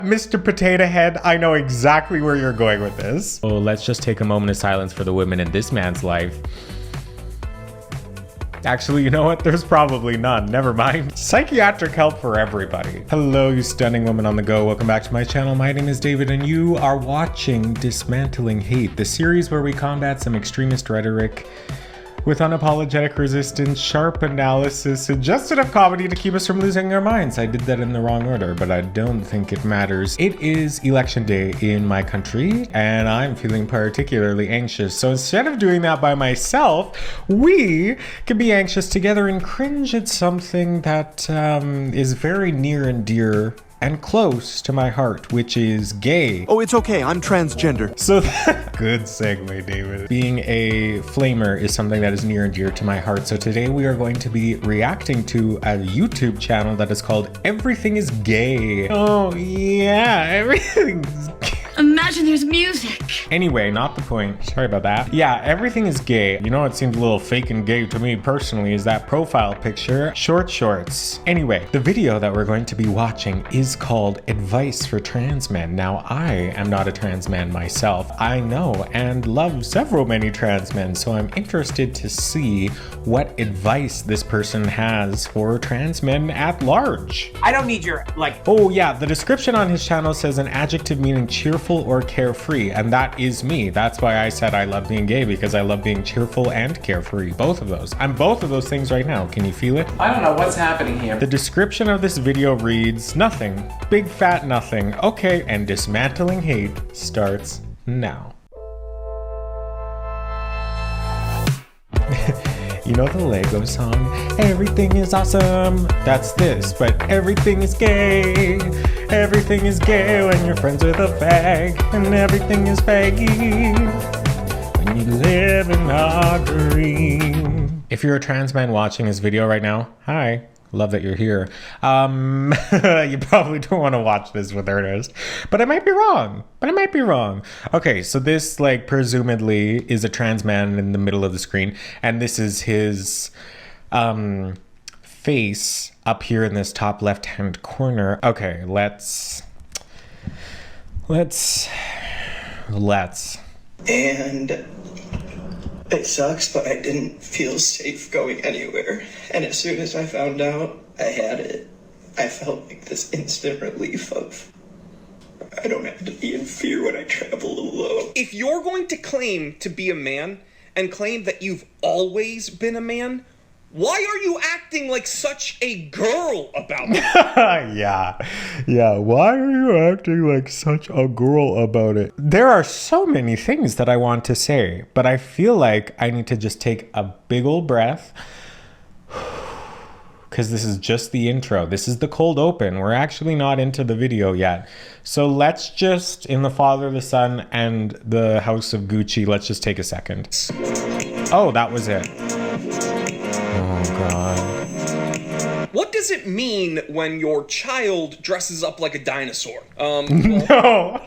Mr. Potato Head, I know exactly where you're going with this. Oh, let's just take a moment of silence for the women in this man's life. Actually, you know what? There's probably none. Never mind. Psychiatric help for everybody. Hello, you stunning woman on the go. Welcome back to my channel. My name is David, and you are watching Dismantling Hate, the series where we combat some extremist rhetoric with unapologetic resistance, sharp analysis, and just enough comedy to keep us from losing our minds. I did that in the wrong order, but I don't think it matters. It is election day in my country, and I'm feeling particularly anxious. So instead of doing that by myself, we can be anxious together and cringe at something that is very near and dear and close to my heart, which is gay. Oh, it's okay, I'm transgender. So good segue, David. Being a flamer is something that is near and dear to my heart. So today we are going to be reacting to a YouTube channel that is called Everything is Gay. Oh yeah, everything's gay. Imagine there's music. Anyway, not the point. Sorry about that. Yeah, everything is gay. You know what seems a little fake and gay to me personally is that profile picture. Short shorts. Anyway, the video that we're going to be watching is called Advice for Trans Men. Now, I am not a trans man myself. I know and love many trans men, so I'm interested to see what advice this person has for trans men at large. I don't need your, Oh yeah, the description on his channel says an adjective meaning cheerful or carefree, and that is me. That's why I said I love being gay, because I love being cheerful and carefree. Both of those. I'm both of those things right now. Can you feel it? I don't know what's happening here. The description of this video reads, nothing. Big fat nothing. Okay, and Dismantling Hate starts now. You know the Lego song, everything is awesome, that's this, but everything is gay. Everything is gay when you're friends with a fag, and everything is faggy when you live in a dream. If you're a trans man watching this video right now, hi. Love that you're here. You probably don't want to watch this with Ernest, but I might be wrong. Okay, so this presumably is a trans man in the middle of the screen, and this is his face up here in this top left-hand corner. Okay, let's. And it sucks, but I didn't feel safe going anywhere. And as soon as I found out I had it, I felt like this instant relief of, I don't have to be in fear when I travel alone. If you're going to claim to be a man and claim that you've always been a man, why are you acting like such a girl about it? Yeah, why are you acting like such a girl about it? There are so many things that I want to say, but I feel like I need to just take a big old breath, because this is just the intro. This is the cold open. We're actually not into the video yet. So let's just, in the Father, the Son, and the House of Gucci, let's just take a second. Oh, that was it. Oh, God. What does it mean when your child dresses up like a dinosaur? No.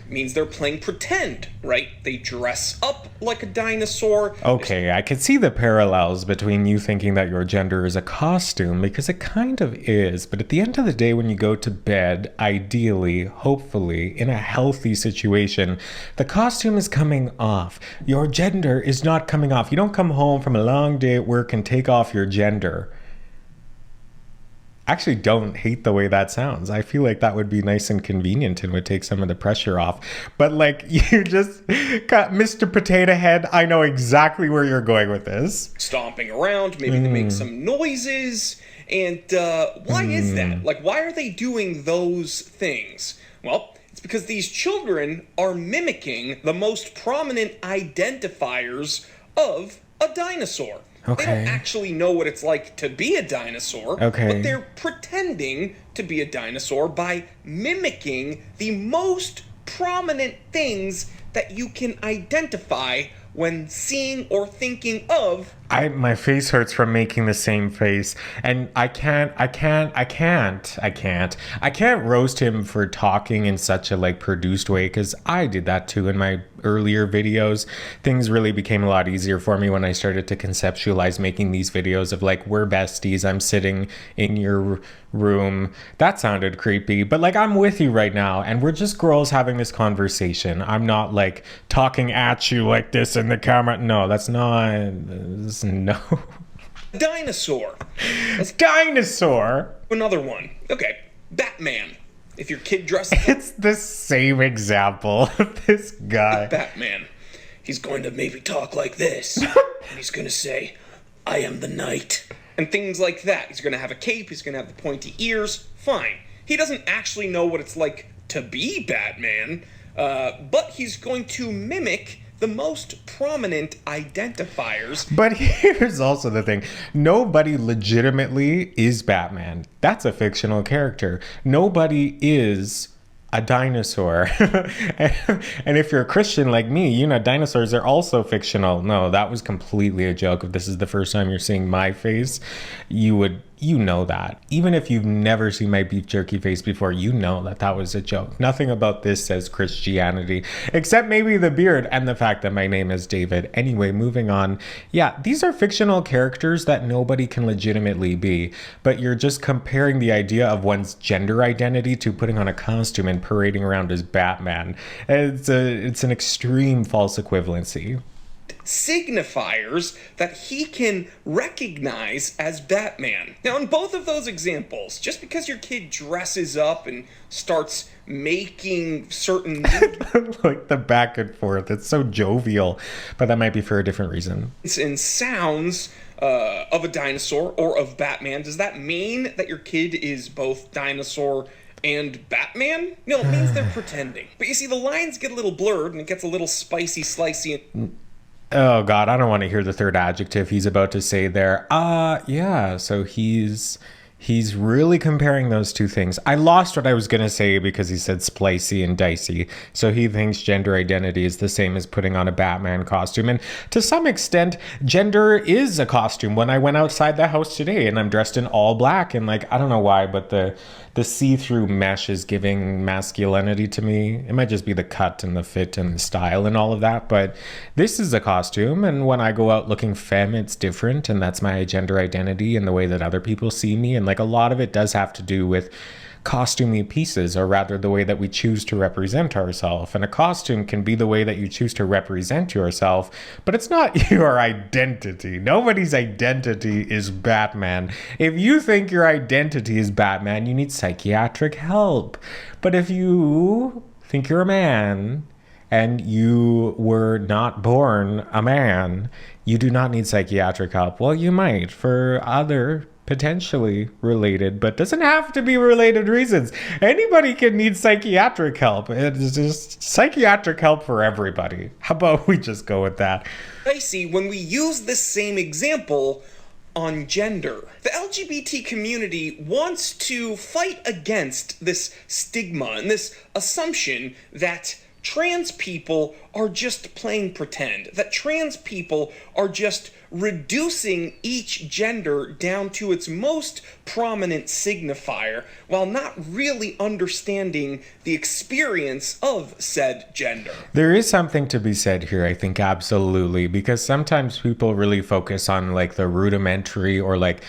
Means they're playing pretend, right? They dress up like a dinosaur. Okay, I can see the parallels between you thinking that your gender is a costume, because it kind of is, but at the end of the day, when you go to bed, ideally, hopefully, in a healthy situation, the costume is coming off. Your gender is not coming off. You don't come home from a long day at work and take off your gender. Actually don't hate the way that sounds. I feel like that would be nice and convenient and would take some of the pressure off. But you just got Mr. Potato Head. I know exactly where you're going with this. Stomping around, maybe they make some noises. And why is that? Why are they doing those things? Well, it's because these children are mimicking the most prominent identifiers of a dinosaur. Okay. They don't actually know what it's like to be a dinosaur, but they're pretending to be a dinosaur by mimicking the most prominent things that you can identify when seeing or thinking of My face hurts from making the same face, and I can't roast him for talking in such a like produced way, because I did that too in my earlier videos. Things really became a lot easier for me when I started to conceptualize making these videos of like, we're besties, I'm sitting in your room. That sounded creepy, but like, I'm with you right now and we're just girls having this conversation. I'm not like talking at you like this in the camera. No, that's not, no. Dinosaur. Dinosaur. Another one. Okay, Batman. If your kid dresses up, It's the same example of this guy. Batman. He's going to maybe talk like this. And he's going to say, I am the knight. And things like that. He's going to have a cape. He's going to have the pointy ears. Fine. He doesn't actually know what it's like to be Batman. But he's going to mimic the most prominent identifiers. But here's also the thing. Nobody legitimately is Batman. That's a fictional character. Nobody is a dinosaur. And if you're a Christian like me, you know, dinosaurs are also fictional. No, that was completely a joke. If this is the first time you're seeing my face, you know that. Even if you've never seen my beef jerky face before, you know that that was a joke. Nothing about this says Christianity, except maybe the beard and the fact that my name is David. Anyway, moving on. Yeah, these are fictional characters that nobody can legitimately be, but you're just comparing the idea of one's gender identity to putting on a costume and parading around as Batman. It's an extreme false equivalency. Signifiers that he can recognize as Batman. Now, in both of those examples, just because your kid dresses up and starts making certain like the back and forth, it's so jovial, but that might be for a different reason. and sounds of a dinosaur or of Batman, does that mean that your kid is both dinosaur and Batman? No, it means they're pretending. But you see, the lines get a little blurred and it gets a little spicy, slicey, and Oh God, I don't want to hear the third adjective he's about to say there. Yeah, so he's really comparing those two things. I lost what I was going to say because he said splicey and dicey. So he thinks gender identity is the same as putting on a Batman costume. And to some extent, gender is a costume. When I went outside the house today and I'm dressed in all black, and like, I don't know why, but the see-through mesh is giving masculinity to me. It might just be the cut and the fit and the style and all of that, but this is a costume. And when I go out looking femme, it's different. And that's my gender identity and the way that other people see me. And like, a lot of it does have to do with costumey pieces, or rather the way that we choose to represent ourselves. And a costume can be the way that you choose to represent yourself, but it's not your identity. Nobody's identity is Batman. If you think your identity is Batman, you need psychiatric help. But if you think you're a man and you were not born a man, you do not need psychiatric help. Well, you might for other potentially related, but doesn't have to be related reasons. Anybody can need psychiatric help. It's just psychiatric help for everybody. How about we just go with that? I see when we use this same example on gender. The LGBT community wants to fight against this stigma and this assumption that trans people are just playing pretend, that trans people are just reducing each gender down to its most prominent signifier while not really understanding the experience of said gender. There is something to be said here, I think, absolutely, because sometimes people really focus on like the rudimentary or like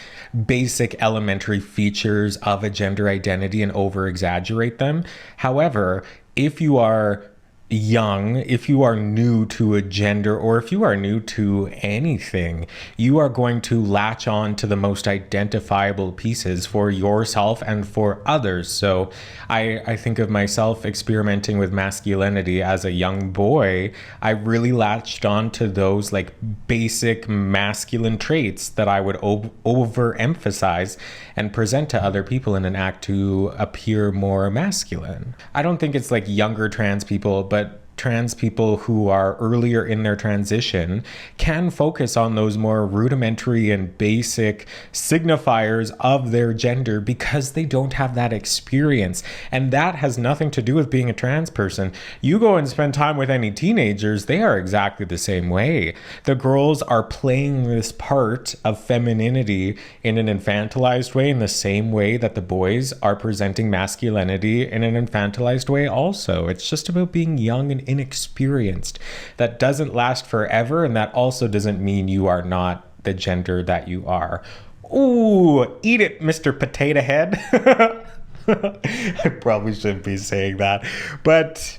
basic elementary features of a gender identity and over exaggerate them. However, if you are young, if you are new to a gender, or if you are new to anything, you are going to latch on to the most identifiable pieces for yourself and for others. So I think of myself experimenting with masculinity as a young boy. I really latched on to those like basic masculine traits that I would overemphasize and present to other people in an act to appear more masculine. I don't think it's like younger trans people, but trans people who are earlier in their transition can focus on those more rudimentary and basic signifiers of their gender because they don't have that experience. And that has nothing to do with being a trans person. You go and spend time with any teenagers, they are exactly the same way. The girls are playing this part of femininity in an infantilized way, in the same way that the boys are presenting masculinity in an infantilized way also. It's just about being young and inexperienced. That doesn't last forever, and that also doesn't mean you are not the gender that you are. Ooh, eat it, Mr. Potato Head. I probably shouldn't be saying that, but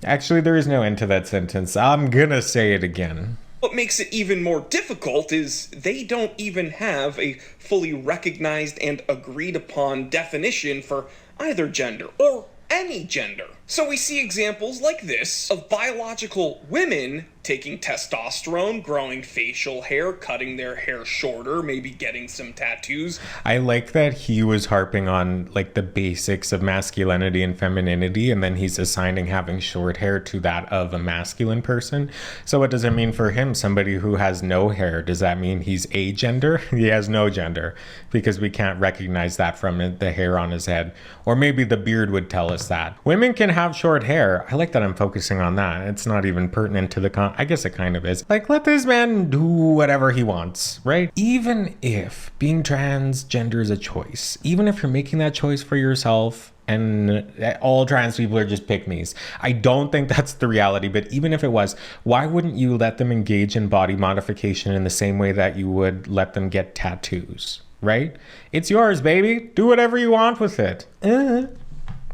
actually there is no end to that sentence. I'm gonna say it again. What makes it even more difficult is they don't even have a fully recognized and agreed upon definition for either gender or any gender. So we see examples like this of biological women taking testosterone, growing facial hair, cutting their hair shorter, maybe getting some tattoos. I like that he was harping on like the basics of masculinity and femininity, and then he's assigning having short hair to that of a masculine person. So what does it mean for him? Somebody who has no hair, does that mean he's agender? He has no gender because we can't recognize that from the hair on his head. Or maybe the beard would tell us that. Women can have short hair. I like that I'm focusing on that. It's not even pertinent to the I guess it kind of is. Like, let this man do whatever he wants, right? Even if being transgender is a choice, even if you're making that choice for yourself, and all trans people are just pick-me's. I don't think that's the reality, but even if it was, why wouldn't you let them engage in body modification in the same way that you would let them get tattoos, right? It's yours, baby. Do whatever you want with it.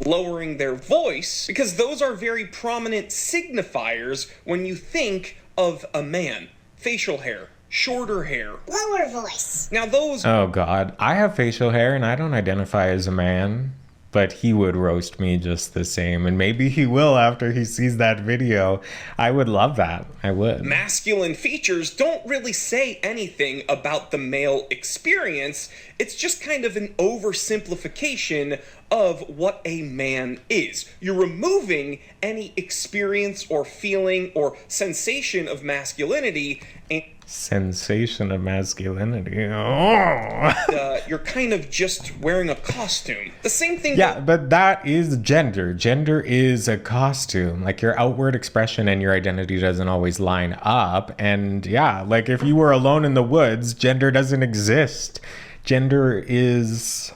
Lowering their voice, because those are very prominent signifiers when you think of a man. Facial hair, shorter hair, lower voice. Now those... Oh God, I have facial hair and I don't identify as a man, but he would roast me just the same, and maybe he will after he sees that video. I would love that. I would. Masculine features don't really say anything about the male experience. It's just kind of an oversimplification of what a man is. You're removing any experience or feeling or sensation of masculinity and sensation of masculinity. Oh. You're kind of just wearing a costume. The same thing. Yeah, but that is gender. Gender is a costume. Like, your outward expression and your identity doesn't always line up. And yeah, like if you were alone in the woods, gender doesn't exist. Gender is,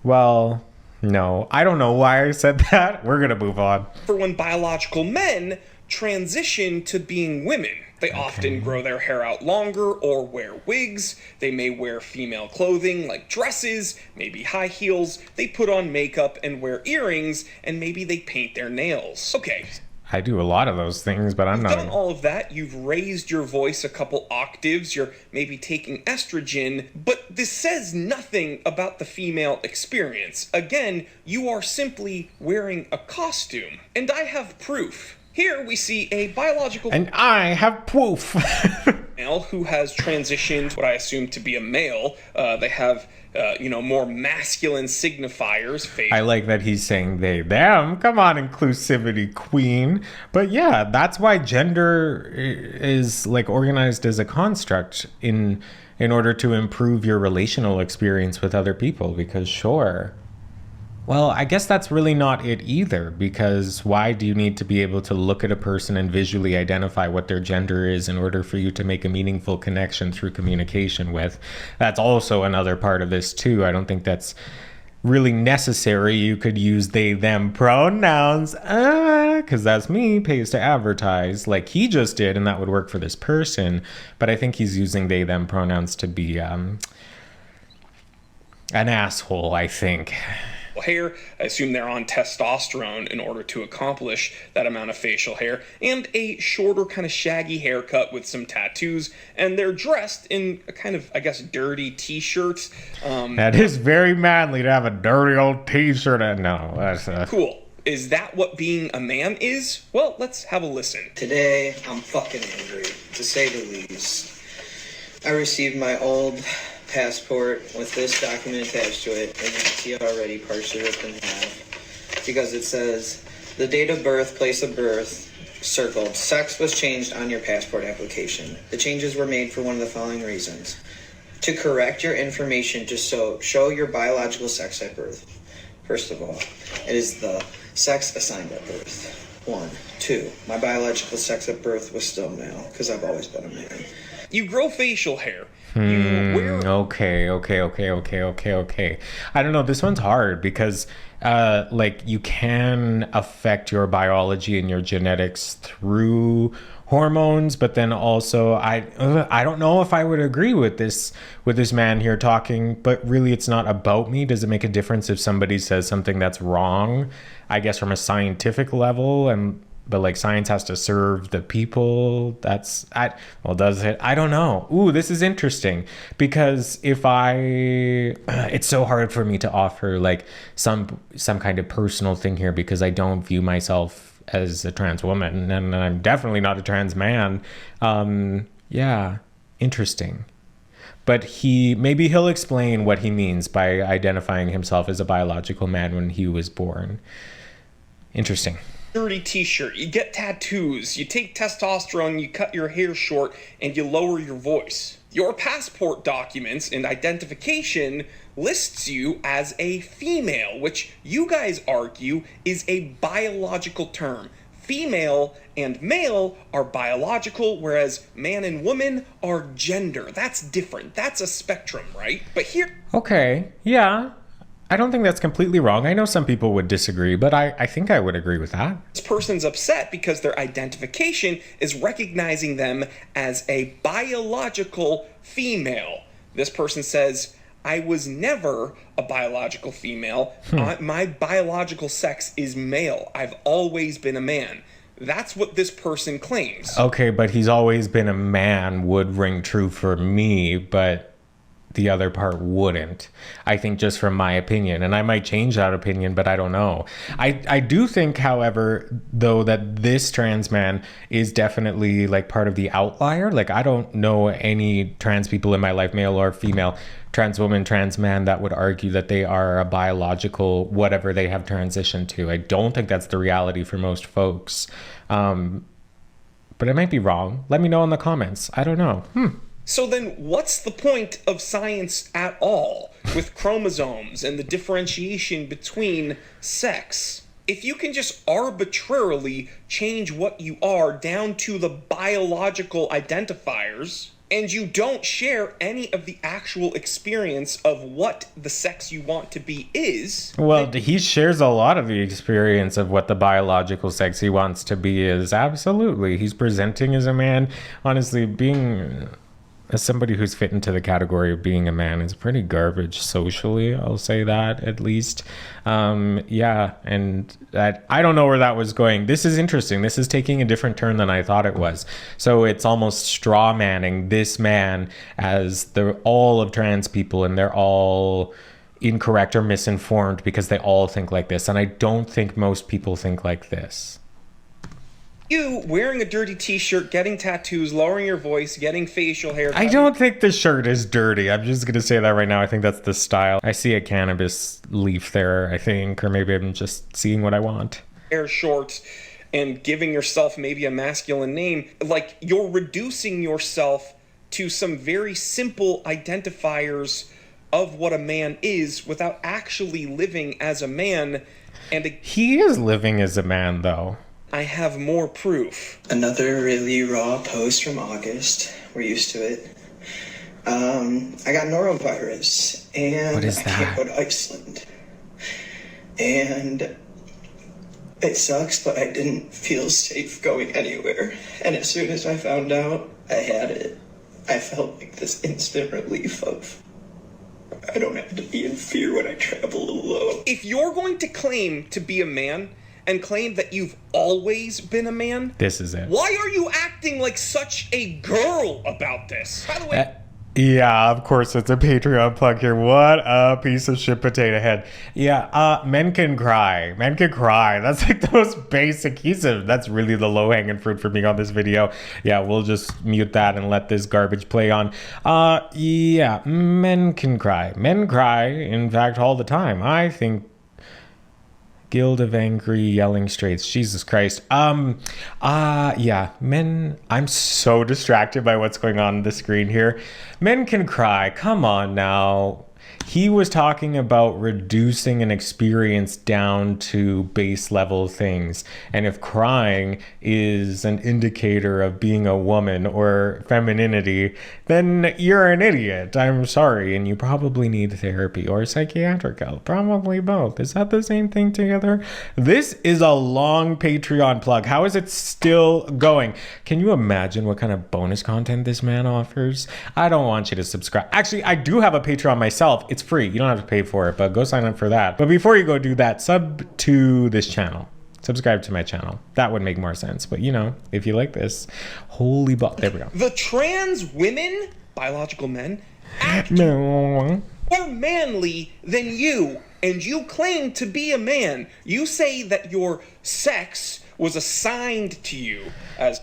well, no. I don't know why I said that. We're gonna move on. For when biological men transition to being women. They often grow their hair out longer or wear wigs. They may wear female clothing like dresses, maybe high heels. They put on makeup and wear earrings, and maybe they paint their nails. Okay. I do a lot of those things, but I'm not. You've done all of that. You've raised your voice a couple octaves. You're maybe taking estrogen, but this says nothing about the female experience. Again, you are simply wearing a costume. And I have proof. Here we see a biological... And I have proof. male who has transitioned what I assume to be a male. They have, more masculine signifiers. I like that he's saying they, them. Come on, inclusivity queen. But yeah, that's why gender is like organized as a construct in order to improve your relational experience with other people, because sure. Well, I guess that's really not it either, because why do you need to be able to look at a person and visually identify what their gender is in order for you to make a meaningful connection through communication with? That's also another part of this too. I don't think that's really necessary. You could use they, them pronouns, because that's me, pays to advertise, like he just did, and that would work for this person. But I think he's using they, them pronouns to be an asshole, I think. Hair. I assume they're on testosterone in order to accomplish that amount of facial hair, and a shorter kind of shaggy haircut with some tattoos, and they're dressed in a kind of, I guess, dirty t-shirt. That is very manly to have a dirty old t-shirt. No, that's cool. Is that what being a man is? Well, let's have a listen. Today, I'm fucking angry, to say the least. I received my old passport with this document attached to it, and you can see already partially ripped in half, because it says The date of birth, place of birth, circled. Sex was changed on your passport application. The changes were made for one of the following reasons. To correct your information to show your biological sex at birth. First of all, it is the sex assigned at birth. 1. 2. My biological sex at birth was still male, because I've always been a man. You grow facial hair. You wear... Okay. I don't know. This one's hard because, like, you can affect your biology and your genetics through hormones, but then also I don't know if I would agree with this man here talking. But really, it's not about me. Does it make a difference if somebody says something that's wrong? I guess from a scientific level, but like science has to serve the people. Does it? I don't know. Ooh, this is interesting because it's so hard for me to offer like some kind of personal thing here because I don't view myself as a trans woman and I'm definitely not a trans man. Yeah, interesting. But maybe he'll explain what he means by identifying himself as a biological man when he was born. Interesting. Dirty t-shirt, you get tattoos, you take testosterone, you cut your hair short, and you lower your voice. Your passport documents and identification lists you as a female, which you guys argue is a biological term. Female and male are biological, whereas man and woman are gender. That's different. That's a spectrum, right? But here... Okay, yeah. I don't think that's completely wrong. I know some people would disagree, but I think I would agree with that. This person's upset because their identification is recognizing them as a biological female. This person says, I was never a biological female. My biological sex is male. I've always been a man. That's what this person claims. Okay, but he's always been a man would ring true for me, but the other part wouldn't. I think just from my opinion, and I might change that opinion, but I don't know. I do think, however, though, that this trans man is definitely like part of the outlier. Like I don't know any trans people in my life, male or female, trans woman, trans man, that would argue that they are a biological whatever they have transitioned to. I don't think that's the reality for most folks. But I might be wrong. Let me know in the comments. I don't know. So then what's the point of science at all with chromosomes and the differentiation between sex? If you can just arbitrarily change what you are down to the biological identifiers, and you don't share any of the actual experience of what the sex you want to be is... Well, he shares a lot of the experience of what the biological sex he wants to be is. Absolutely. He's presenting as a man. Honestly, being... as somebody who's fit into the category of being a man is pretty garbage socially, I'll say that at least. Yeah, and that I don't know where that was going. This is interesting. This is taking a different turn than I thought it was. So it's almost straw manning this man as all of trans people, and they're all incorrect or misinformed because they all think like this. And I don't think most people think like this. You wearing a dirty t-shirt, getting tattoos, lowering your voice, getting facial hair. I don't think the shirt is dirty. I'm just going to say that right now. I think that's the style. I see a cannabis leaf there, I think, or maybe I'm just seeing what I want. Hair short and giving yourself maybe a masculine name. Like, you're reducing yourself to some very simple identifiers of what a man is without actually living as a man. And he is living as a man, though. I have more proof. Another really raw post from August. We're used to it. I got norovirus, and what is I can't go to Iceland. And it sucks, but I didn't feel safe going anywhere. And as soon as I found out I had it, I felt like this instant relief of, I don't have to be in fear when I travel alone. If you're going to claim to be a man and claim that you've always been a man, this is it. Why are you acting like such a girl about this? By the way, yeah, of course, it's a Patreon plug here. What a piece of shit potato head. Yeah, men can cry. Men can cry. That's like the most basic. That's really the low-hanging fruit for me on this video. Yeah, we'll just mute that and let this garbage play on. Yeah, men can cry. Men cry, in fact, all the time. I think Guild of Angry Yelling Straights. Jesus Christ. Yeah, men, I'm so distracted by what's going on the screen here. Men can cry. Come on now. He was talking about reducing an experience down to base level things. And if crying is an indicator of being a woman or femininity, then you're an idiot. I'm sorry. And you probably need therapy or psychiatric help. Probably both. Is that the same thing together? This is a long Patreon plug. How is it still going? Can you imagine what kind of bonus content this man offers? I don't want you to subscribe. Actually, I do have a Patreon myself. It's free. You don't have to pay for it, but go sign up for that. But before you go do that, sub to this channel. Subscribe to my channel. That would make more sense. But you know, if you like this, holy there we go. The trans women, biological men, act more manly than you, and you claim to be a man. You say that your sex was assigned to you as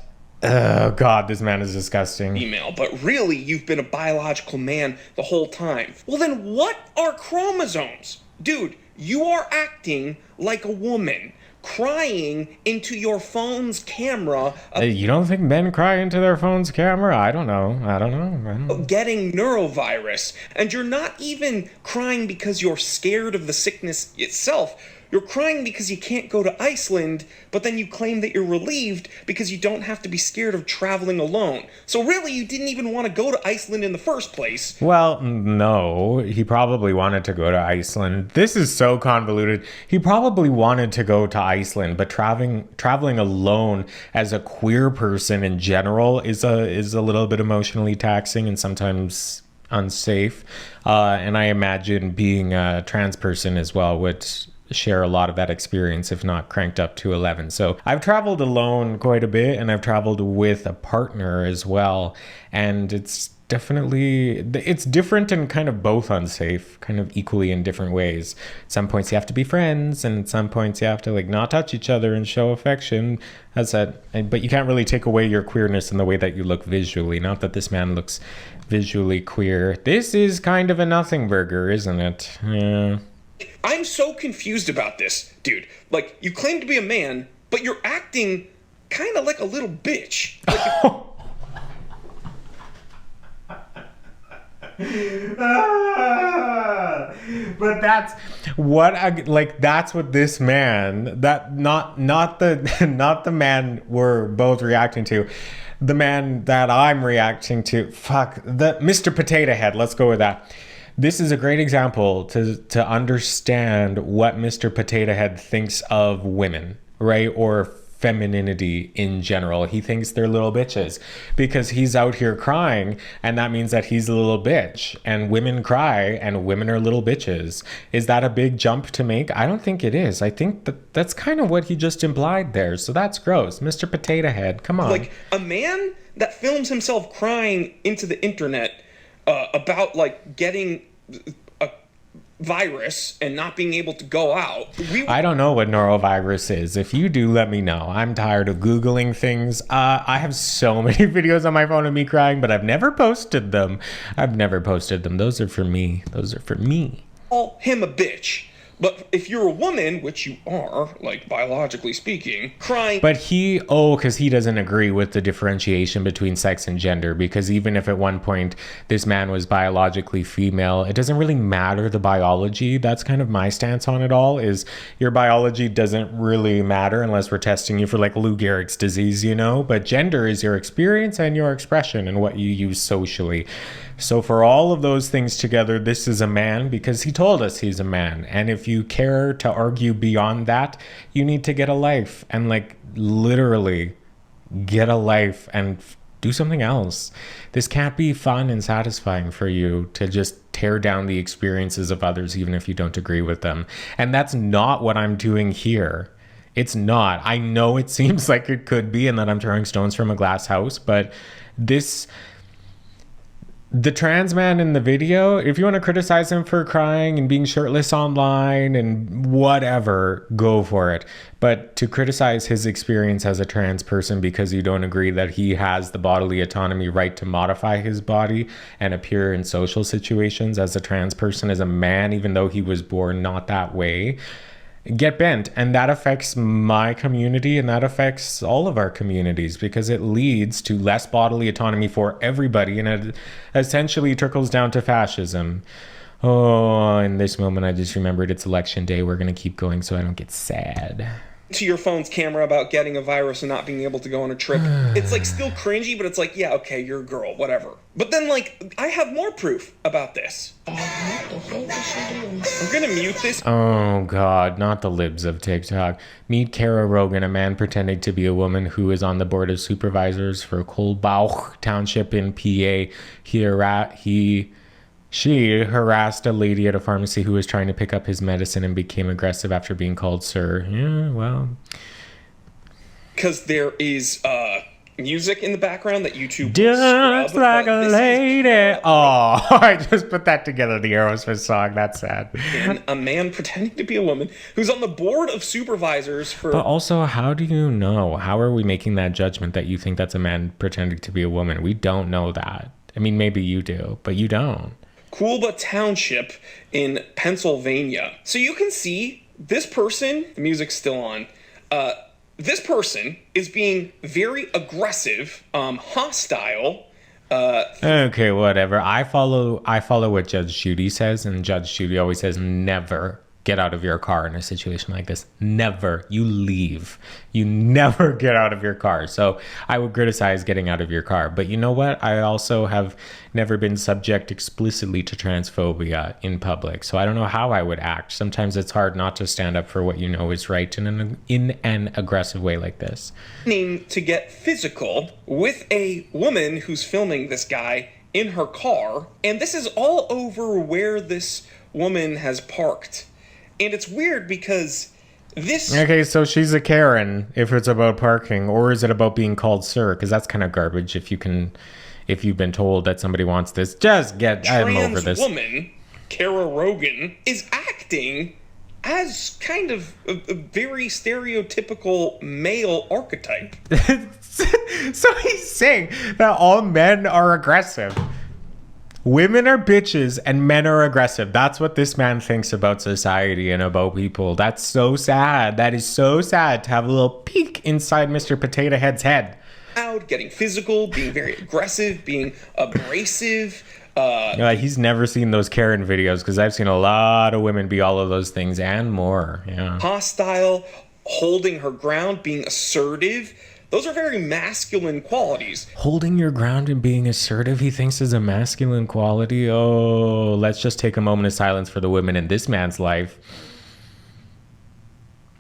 oh God, this man is disgusting. Female, but really you've been a biological man the whole time. Well then what are chromosomes? Dude, you are acting like a woman, crying into your phone's camera. You don't think men cry into their phone's camera? I don't know. Getting neurovirus, and you're not even crying because you're scared of the sickness itself. You're crying because you can't go to Iceland, but then you claim that you're relieved because you don't have to be scared of traveling alone. So really, you didn't even want to go to Iceland in the first place. Well, no, he probably wanted to go to Iceland. This is so convoluted. He probably wanted to go to Iceland, but traveling alone as a queer person in general is a little bit emotionally taxing and sometimes unsafe. And I imagine being a trans person as well would share a lot of that experience, if not cranked up to 11. So I've traveled alone quite a bit, and I've traveled with a partner as well, and it's different and kind of both unsafe, kind of equally in different ways. At some points you have to be friends, and at some points you have to like not touch each other and show affection. But you can't really take away your queerness in the way that you look visually. Not that this man looks visually queer. This is kind of a nothing burger, isn't it? Yeah. I'm so confused about this, dude. Like, you claim to be a man, but you're acting kind of like a little bitch. Like, but that's what this man, that not the man we're both reacting to, the man that I'm reacting to, the Mr. Potato Head, let's go with that. This is a great example to understand what Mr. Potato Head thinks of women, right? Or femininity in general. He thinks they're little bitches because he's out here crying, and that means that he's a little bitch, and women cry and women are little bitches. Is that a big jump to make? I don't think it is. I think that's kind of what he just implied there. So that's gross. Mr. Potato Head, come on. Like a man that films himself crying into the internet about like getting a virus and not being able to go out. I don't know what norovirus is. If you do, let me know. I'm tired of Googling things. I have so many videos on my phone of me crying, but I've never posted them. Those are for me. Call him a bitch. But if you're a woman, which you are, like biologically speaking, crying... But because he doesn't agree with the differentiation between sex and gender, because even if at one point this man was biologically female, it doesn't really matter the biology. That's kind of my stance on it all, is your biology doesn't really matter unless we're testing you for like Lou Gehrig's disease, you know? But gender is your experience and your expression and what you use socially. So for all of those things together, this is a man because he told us he's a man. And if you care to argue beyond that, you need to get a life and like literally get a life and do something else. This can't be fun and satisfying for you to just tear down the experiences of others, even if you don't agree with them. And that's not what I'm doing here. It's not. I know it seems like it could be and that I'm throwing stones from a glass house, but the trans man in the video, if you want to criticize him for crying and being shirtless online and whatever, go for it. But to criticize his experience as a trans person because you don't agree that he has the bodily autonomy right to modify his body and appear in social situations as a trans person, as a man, even though he was born not that way, get bent. And that affects my community, and that affects all of our communities, because it leads to less bodily autonomy for everybody, and it essentially trickles down to fascism. Oh, in this moment, I just remembered it's election day. We're going to keep going so I don't get sad. To your phone's camera about getting a virus and not being able to go on a trip. It's like still cringy, but it's like, yeah, okay, you're a girl, whatever. But then, like, I have more proof about this. I'm gonna mute this. Oh God, not the libs of TikTok. Meet Kara Rogan, a man pretending to be a woman who is on the board of supervisors for Kolbauch Township in PA. She harassed a lady at a pharmacy who was trying to pick up his medicine and became aggressive after being called sir. Yeah, well. Because there is music in the background that YouTube Just like a lady. Oh, I just put that together, the Aerosmith song. That's sad. And a man pretending to be a woman who's on the board of supervisors for... But also, how do you know? How are we making that judgment that you think that's a man pretending to be a woman? We don't know that. I mean, maybe you do, but you don't. Coolba Township in Pennsylvania. So you can see this person, the music's still on, this person is being very aggressive, hostile. Okay, whatever. I follow what Judge Judy says, and Judge Judy always says never get out of your car in a situation like this. Never. You leave. You never get out of your car. So I would criticize getting out of your car. But you know what? I also have never been subject explicitly to transphobia in public. So I don't know how I would act. Sometimes it's hard not to stand up for what you know is right in an aggressive way like this. To get physical with a woman who's filming this guy in her car. And this is all over where this woman has parked. And it's weird because this... Okay, so she's a Karen if it's about parking, or is it about being called sir? Because that's kind of garbage if you've been told that somebody wants this. Just get... I'm over this. Trans woman, Kara Rogan, is acting as kind of a very stereotypical male archetype. So he's saying that all men are aggressive. Women are bitches and men are aggressive. That's what this man thinks about society and about people. That's so sad. That is so sad to have a little peek inside Mr. Potato Head's head. Out, getting physical, being very aggressive, being abrasive. He's never seen those Karen videos, because I've seen a lot of women be all of those things and more. Yeah. Hostile, holding her ground, being assertive. Those are very masculine qualities. Holding your ground and being assertive, he thinks, is a masculine quality. Oh, let's just take a moment of silence for the women in this man's life.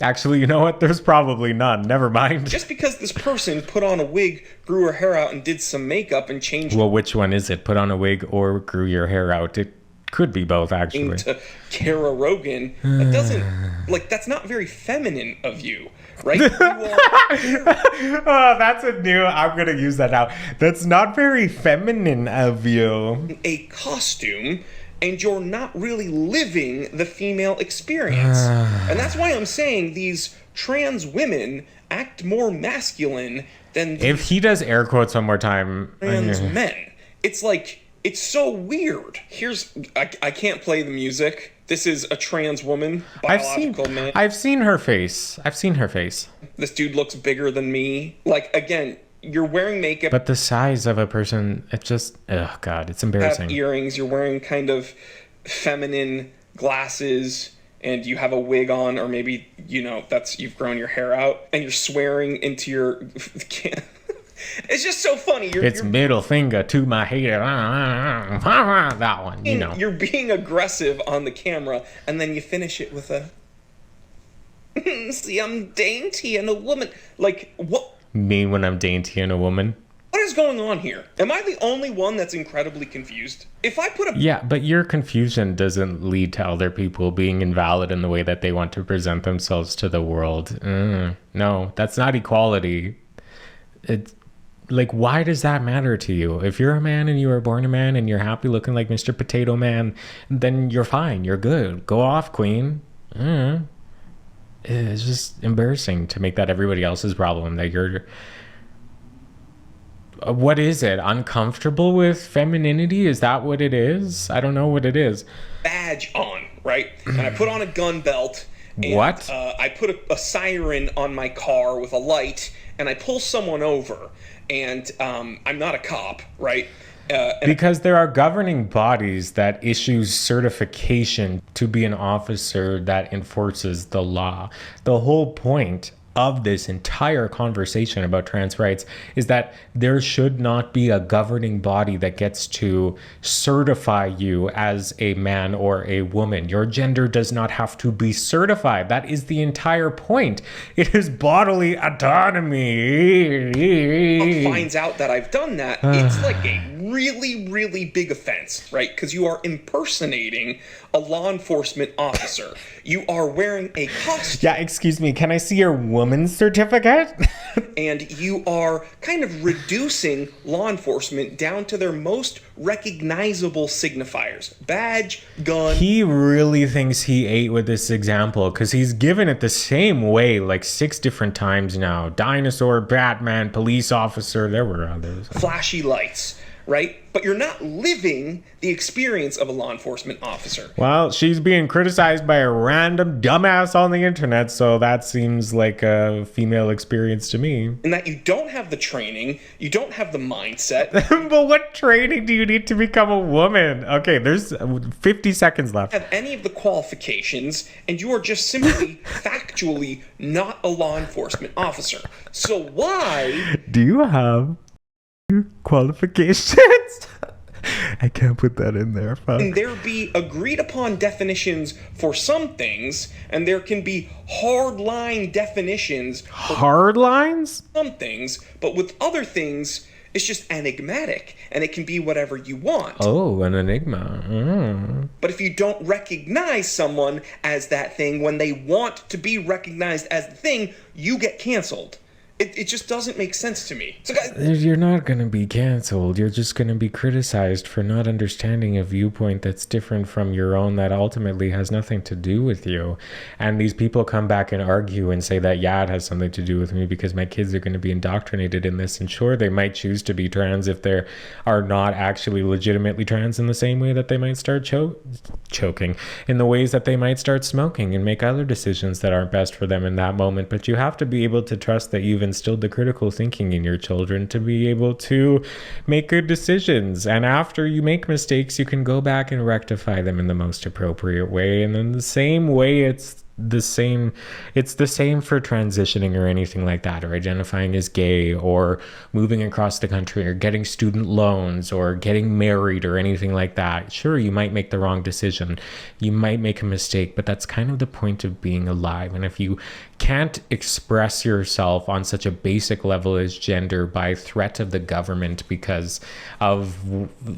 Actually, you know what? There's probably none. Never mind. Just because this person put on a wig, grew her hair out, and did some makeup and changed... Well, which one is it? Put on a wig or grew your hair out? It could be both, actually. ...to Kara Rogan. That doesn't... Like, that's not very feminine of you. Right? Oh, that's a new... I'm going to use that now. That's not very feminine of you. A costume, and you're not really living the female experience. And that's why I'm saying these trans women act more masculine than... If he does air quotes one more time... Trans men. It's like... It's so weird. I can't play the music. This is a trans woman, biological man. I've seen her face. This dude looks bigger than me. Like, again, you're wearing makeup. But the size of a person, it just, oh God, it's embarrassing. You have earrings, you're wearing kind of feminine glasses, and you have a wig on, or maybe, you've grown your hair out, and you're swearing into your... It's just so funny. It's middle finger to my hair. That one, You're being aggressive on the camera, and then you finish it with a... See, I'm dainty and a woman. Like, what? Me when I'm dainty and a woman? What is going on here? Am I the only one that's incredibly confused? If I put a... Yeah, but your confusion doesn't lead to other people being invalid in the way that they want to present themselves to the world. No, that's not equality. It's... Like, why does that matter to you? If you're a man and you were born a man and you're happy looking like Mr. Potato Man, then you're fine. You're good. Go off, queen. It's just embarrassing to make that everybody else's problem. That you're... What is it? Uncomfortable with femininity? Is that what it is? I don't know what it is. Badge on, right? And I put on a gun belt, And, What? I put a siren on my car with a light, and I pull someone over, and I'm not a cop, right? Because there are governing bodies that issue certification to be an officer that enforces the law. The whole point of this entire conversation about trans rights is that there should not be a governing body that gets to certify you as a man or a woman. Your gender does not have to be certified. That is the entire point. It is bodily autonomy. Finds out that I've done that, it's like a really, really big offense, right? Because you are impersonating a law enforcement officer. You are wearing a costume. Yeah, excuse me, can I see your woman's certificate? And you are kind of reducing law enforcement down to their most recognizable signifiers. Badge, gun. He really thinks he ate with this example because he's given it the same way like 6 different times now. Dinosaur, Batman, police officer, there were others. Flashy lights, right? But you're not living the experience of a law enforcement officer. Well, she's being criticized by a random dumbass on the internet, so that seems like a female experience to me. In that you don't have the training, you don't have the mindset. But what training do you need to become a woman? Okay, there's 50 seconds left. Have any of the qualifications, and you are just simply factually not a law enforcement officer. So why Do you have qualifications? I can't put that in there. Fuck. can there be agreed upon definitions for some things, and there can be hard line definitions for Hard lines? some things, but with other things, it's just enigmatic, and it can be whatever you want. Oh, an enigma. But if you don't recognize someone as that thing when they want to be recognized as the thing, you get canceled. It just doesn't make sense to me. So guys, You're not going to be canceled. You're just going to be criticized for not understanding a viewpoint that's different from your own that ultimately has nothing to do with you. And these people come back and argue and say that, yeah, it has something to do with me because my kids are going to be indoctrinated in this. And sure, they might choose to be trans if they are not actually legitimately trans in the same way that they might start choking, in the ways that they might start smoking and make other decisions that aren't best for them in that moment. But you have to be able to trust that you've instilled the critical thinking in your children to be able to make good decisions. And after you make mistakes, you can go back and rectify them in the most appropriate way. And in the same way, it's the same for transitioning or anything like that, or identifying as gay, or moving across the country, or getting student loans, or getting married, or anything like that. Sure, you might make the wrong decision, you might make a mistake, but that's kind of the point of being alive. And if you can't express yourself on such a basic level as gender by threat of the government because of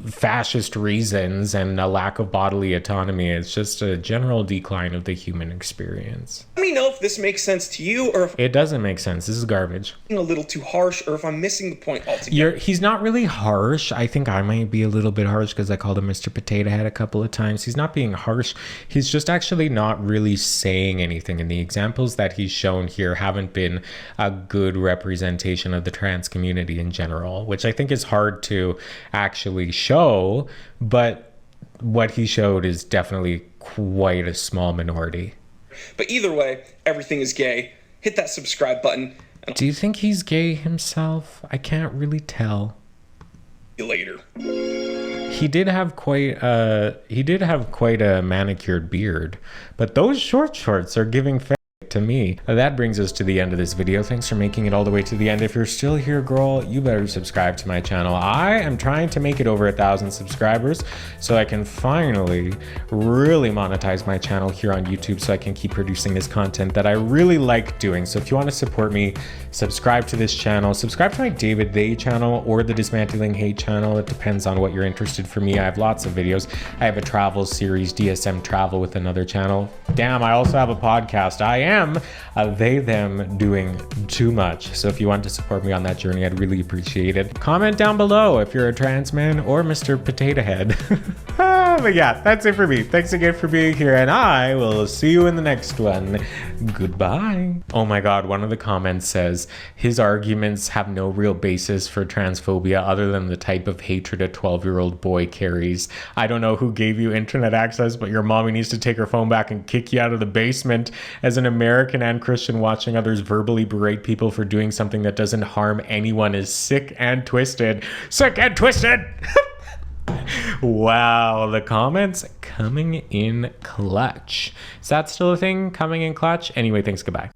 fascist reasons and a lack of bodily autonomy, it's just a general decline of the human experience. let me know if this makes sense to you, or if It doesn't make sense. This is garbage. I'm a little too harsh, or if I'm missing the point altogether. He's not really harsh. I think I might be a little bit harsh because I called him Mr. Potato Head a couple of times. He's not being harsh. He's just actually not really saying anything. And the examples that he's shown here haven't been a good representation of the trans community in general, which I think is hard to actually show. But what he showed is definitely quite a small minority. But either way, everything is gay. Hit that subscribe button, and Do you think he's gay himself? I can't really tell. I'll see you later. He did have quite a manicured beard, but those short shorts are giving to me. That brings us to the end of this video. Thanks for making it all the way to the end. If you're still here, girl, you better subscribe to my channel. I am trying to make it over 1,000 subscribers so I can finally really monetize my channel here on YouTube, so I can keep producing this content that I really like doing. So if you want to support me, subscribe to this channel, subscribe to my David They channel or the Dismantling Hate channel. It depends on what you're interested. For me, I have lots of videos. I have a travel series, DSM Travel, with another channel. Damn, I also have a podcast. I am they them doing too much. So if you want to support me on that journey, I'd really appreciate it. Comment down below if you're a trans man or Mr. Potato Head. But yeah, that's it for me. Thanks again for being here, and I will see you in the next one. Goodbye. Oh my god, one of the comments says his arguments have no real basis for transphobia other than the type of hatred a 12-year-old boy carries. I don't know who gave you internet access, but your mommy needs to take her phone back and kick you out of the basement. As an American and Christian, watching others verbally berate people for doing something that doesn't harm anyone is sick and twisted. Sick and twisted! Wow, the comments coming in clutch. Is that still a thing? Coming in clutch? Anyway, thanks, goodbye.